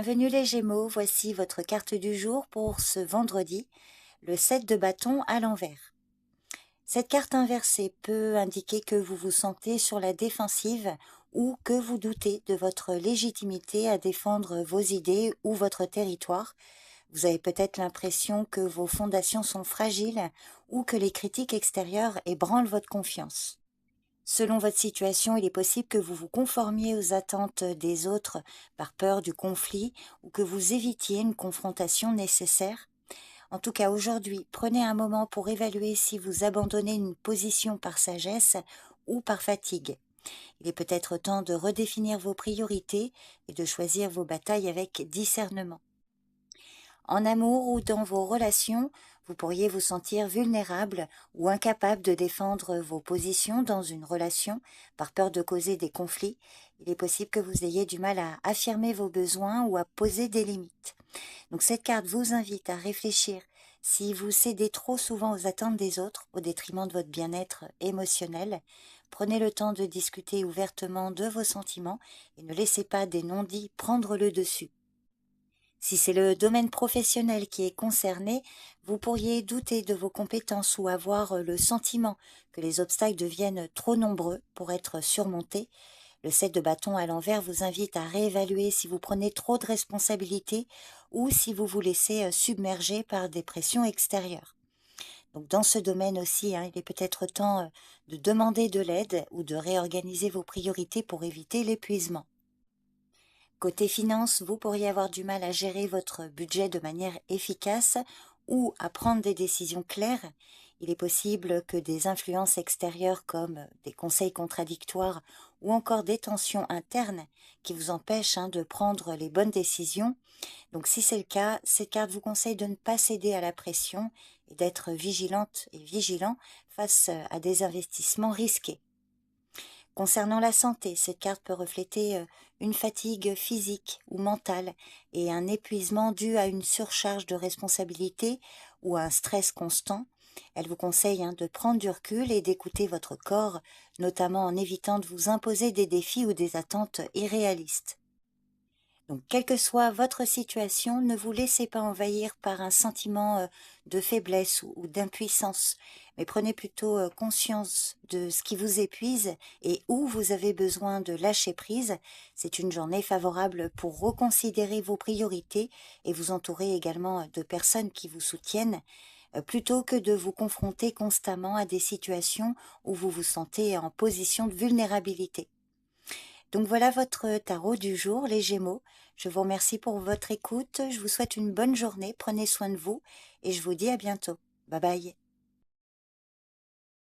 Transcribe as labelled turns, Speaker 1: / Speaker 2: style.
Speaker 1: Bienvenue les Gémeaux, voici votre carte du jour pour ce vendredi, le 7 de bâton à l'envers. Cette carte inversée peut indiquer que vous vous sentez sur la défensive ou que vous doutez de votre légitimité à défendre vos idées ou votre territoire. Vous avez peut-être l'impression que vos fondations sont fragiles ou que les critiques extérieures ébranlent votre confiance. Selon votre situation, il est possible que vous vous conformiez aux attentes des autres par peur du conflit ou que vous évitiez une confrontation nécessaire. En tout cas, aujourd'hui, prenez un moment pour évaluer si vous abandonnez une position par sagesse ou par fatigue. Il est peut-être temps de redéfinir vos priorités et de choisir vos batailles avec discernement. En amour ou dans vos relations, vous pourriez vous sentir vulnérable ou incapable de défendre vos positions dans une relation par peur de causer des conflits. Il est possible que vous ayez du mal à affirmer vos besoins ou à poser des limites. Donc cette carte vous invite à réfléchir si vous cédez trop souvent aux attentes des autres au détriment de votre bien-être émotionnel. Prenez le temps de discuter ouvertement de vos sentiments et ne laissez pas des non-dits prendre le dessus. Si c'est le domaine professionnel qui est concerné, vous pourriez douter de vos compétences ou avoir le sentiment que les obstacles deviennent trop nombreux pour être surmontés. Le 7 de bâton à l'envers vous invite à réévaluer si vous prenez trop de responsabilités ou si vous vous laissez submerger par des pressions extérieures. Donc dans ce domaine aussi, il est peut-être temps de demander de l'aide ou de réorganiser vos priorités pour éviter l'épuisement. Côté finance, vous pourriez avoir du mal à gérer votre budget de manière efficace ou à prendre des décisions claires. Il est possible que des influences extérieures comme des conseils contradictoires ou encore des tensions internes qui vous empêchent de prendre les bonnes décisions. Donc si c'est le cas, cette carte vous conseille de ne pas céder à la pression et d'être vigilante et vigilant face à des investissements risqués. Concernant la santé, cette carte peut refléter une fatigue physique ou mentale et un épuisement dû à une surcharge de responsabilité ou à un stress constant. Elle vous conseille de prendre du recul et d'écouter votre corps, notamment en évitant de vous imposer des défis ou des attentes irréalistes. Donc, quelle que soit votre situation, ne vous laissez pas envahir par un sentiment de faiblesse ou d'impuissance, mais prenez plutôt conscience de ce qui vous épuise et où vous avez besoin de lâcher prise. C'est une journée favorable pour reconsidérer vos priorités et vous entourer également de personnes qui vous soutiennent, plutôt que de vous confronter constamment à des situations où vous vous sentez en position de vulnérabilité. Donc voilà votre tarot du jour, les Gémeaux. Je vous remercie pour votre écoute. Je vous souhaite une bonne journée. Prenez soin de vous et je vous dis à bientôt. Bye bye.